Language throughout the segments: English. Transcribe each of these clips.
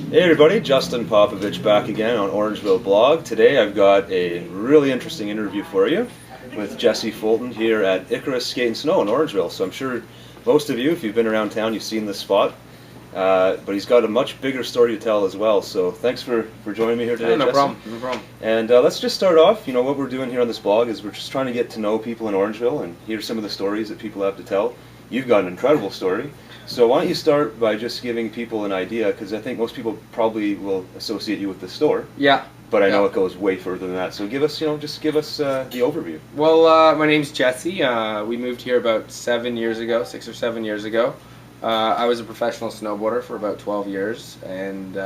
Hey everybody, Justin Popovich back again on Orangeville blog. Today I've got a really interesting interview for you with Jesse Fulton here at Icarus Skate and Snow in Orangeville. So I'm sure most of you, if you've been around town, you've seen this spot. But he's got a much bigger story to tell as well. So thanks for joining me here today, Yeah, no Jesse. problem, no problem. And let's just start off. You know, what we're doing here on this blog is we're just trying to get to know people in Orangeville and hear some of the stories that people have to tell. You've got an incredible story. So why don't you start by just giving people an idea, because I think most people probably will associate you with the store. Yeah. But I know it goes way further than that. So give us, just give us the overview. Well, my name's Jesse. We moved here about 6 or 7 years ago. I was a professional snowboarder for about 12 years and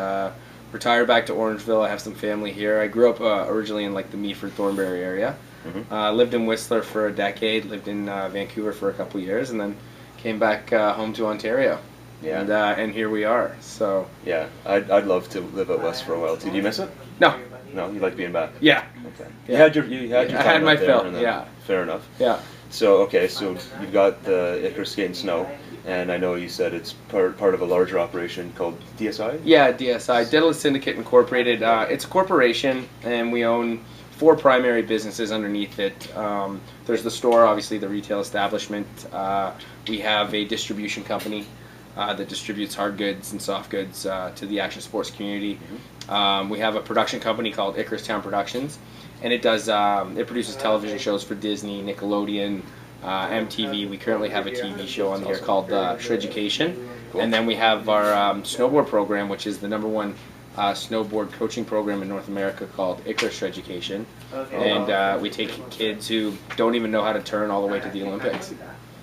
retired back to Orangeville. I have some family here. I grew up originally in like the Meaford-Thornbury area. Mm-hmm. Lived in Whistler for a decade, lived in Vancouver for a couple years, and then came back home to Ontario. Yeah. And here we are. So yeah, I'd love to live out west for a while too. Do you miss it? No. No, you like being back. Yeah. Okay. Yeah. You had your time I had my out there, fill. and then, Yeah. Fair enough. Yeah. So so you've got the Icarus Skate and Snow, and I know you said it's part of a larger operation called DSI. Yeah, DSI, Daedalus Syndicate Incorporated. It's a corporation, and we own 4 primary businesses underneath it. There's the store, obviously the retail establishment. We have a distribution company that distributes hard goods and soft goods to the action sports community. Mm-hmm. We have a production company called Icarus Town Productions, and it produces television shows for Disney, Nickelodeon, MTV. We currently have a TV show on here called Shreducation. Cool. And then we have our snowboard program, which is the #1 snowboard coaching program in North America called Icarus Shreducation. And we take kids who don't even know how to turn all the way to the Olympics.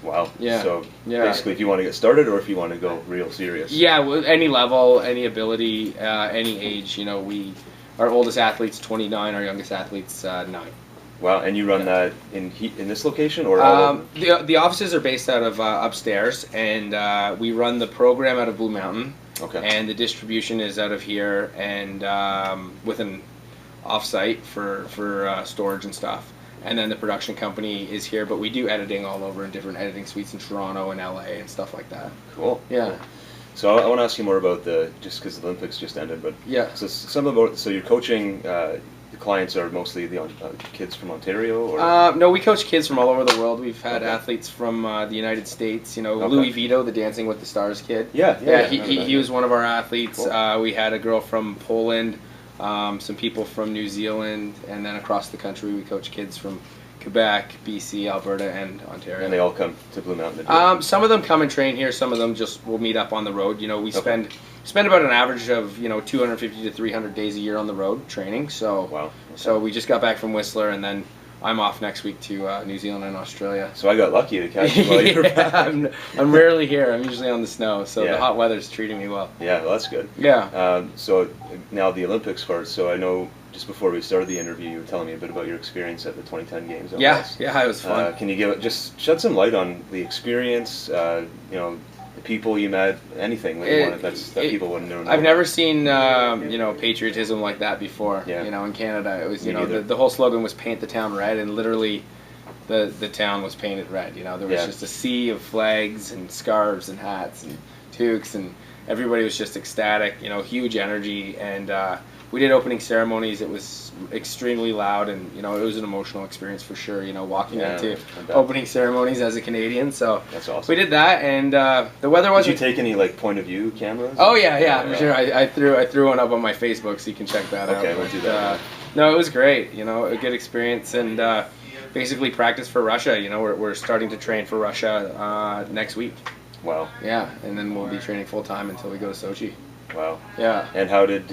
Wow. Yeah. So yeah. Basically, if you want to get started or if you want to go real serious. Yeah, well, any level, any ability, any age. Our oldest athlete's 29, our youngest athlete's 9. Wow, and you run that in this location or? The offices are based out of upstairs, and we run the program out of Blue Mountain. Okay. And the distribution is out of here, and with an off-site for storage and stuff. And then the production company is here, but we do editing all over in different editing suites in Toronto and LA and stuff like that. Cool. Yeah. Cool. So I want to ask you more about just because the Olympics just ended, but yeah. So you're coaching. The clients are mostly the kids from Ontario, or? No, we coach kids from all over the world. We've had athletes from the United States. Louis Vito, the Dancing with the Stars kid. Yeah. He was one of our athletes. Cool. We had a girl from Poland, some people from New Zealand, and then across the country we coach kids from Quebec, BC, Alberta, and Ontario. And they all come to Blue Mountain. Some of them come and train here. Some of them just will meet up on the road. We spend about an average of 250 to 300 days a year on the road training. So wow. Okay. So we just got back from Whistler, and then I'm off next week to New Zealand and Australia. So I got lucky to catch you while you were back. I'm rarely here. I'm usually on the snow, so Yeah. the hot weather's treating me well. Yeah, well, that's good. Yeah. So now the Olympics part. So I know just before we started the interview, you were telling me a bit about your experience at the 2010 Games. Yeah, it was fun. Can you just shed some light on the experience? The people you met, anything that people wouldn't know. I've never seen patriotism like that before. Yeah. In Canada, it was the whole slogan was "Paint the town red," and literally the town was painted red. There was just a sea of flags and scarves and hats and toques, and everybody was just ecstatic. Huge energy, and we did opening ceremonies. It was extremely loud, and it was an emotional experience for sure. Walking into opening ceremonies as a Canadian. So that's awesome. We did that, and the weather wasn't. Did you take any point of view cameras? Oh yeah, for sure. I threw one up on my Facebook, so you can check that out. Okay, we'll do that. No, it was great. A good experience, and basically practice for Russia. We're starting to train for Russia next week. Wow. Yeah, and then we'll be training full time until we go to Sochi. Wow. Yeah. And how did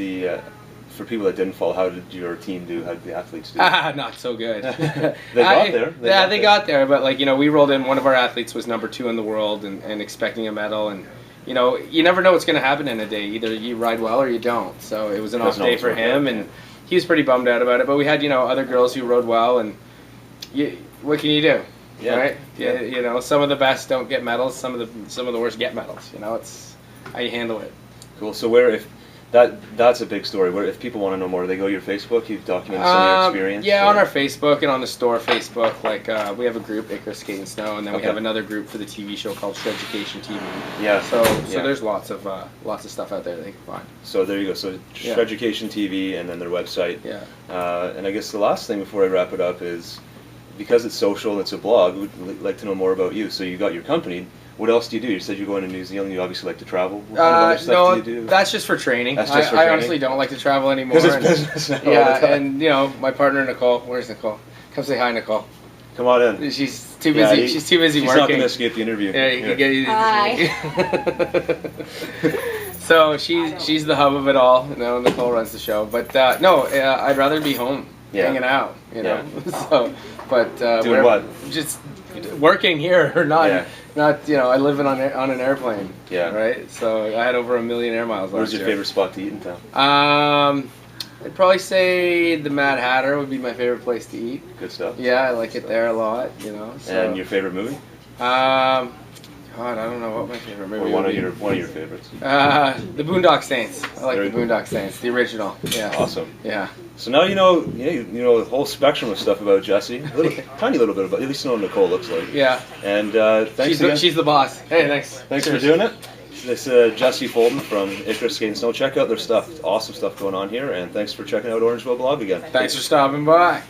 for people that didn't follow, how did your team do? How did the athletes do? Not so good. They got there. They got there, but we rolled in. One of our athletes was #2 in the world and expecting a medal, and you never know what's going to happen in a day. Either you ride well or you don't. So it was an off day for him, and he was pretty bummed out about it. But we had other girls who rode well, and what can you do? Yeah. Right? Yeah. Some of the best don't get medals. Some of the worst get medals. It's how you handle it. Cool. So if That's a big story. Where if people want to know more, they go to your Facebook. You've documented some of your experience. Yeah, on our Facebook and on the store Facebook. Like we have a group, Icarus Skate and Snow, and then we have another group for the TV show called Shreducation TV. Yeah. So there's lots of stuff out there that they can find. So there you go. So Shreducation TV, and then their website. Yeah. And I guess the last thing before I wrap it up is, because it's social and it's a blog, we'd like to know more about you. So you got your company. What else do you do? You said you're going to New Zealand. You obviously like to travel. What kind of other stuff do you do? That's just for training. That's just for training? I honestly don't like to travel anymore. Because it's business now. Yeah, and my partner Nicole. Where's Nicole? Come say hi, Nicole. Come on in. She's too busy. She's too busy working. She's not going to escape the interview. Yeah, you can get Hi. So she's the hub of it all. Nicole runs the show. But I'd rather be home, hanging out. So, but doing what? Just working here or not. Yeah. Not, I live on an airplane. Yeah. Right. So I had over 1 million air miles last year. Where's your favorite spot to eat in town? I'd probably say the Mad Hatter would be my favorite place to eat. Good stuff. Yeah, I like it there a lot. So. And your favorite movie? God, I don't know what my favorite movie Or one of your favorites. The Boondock Saints. I like the Boondock Saints, the original. Yeah. Awesome. Yeah. So now you know the whole spectrum of stuff about Jesse. Tiny little bit about, at least you know what Nicole looks like. Yeah. And thanks again. She's the boss. Hey, thanks. Thanks for doing it. This is Jesse Fulton from Icarus Skate and Snow. Check out their stuff. Awesome stuff going on here. And thanks for checking out Orangeville Blog again. Thanks for stopping by.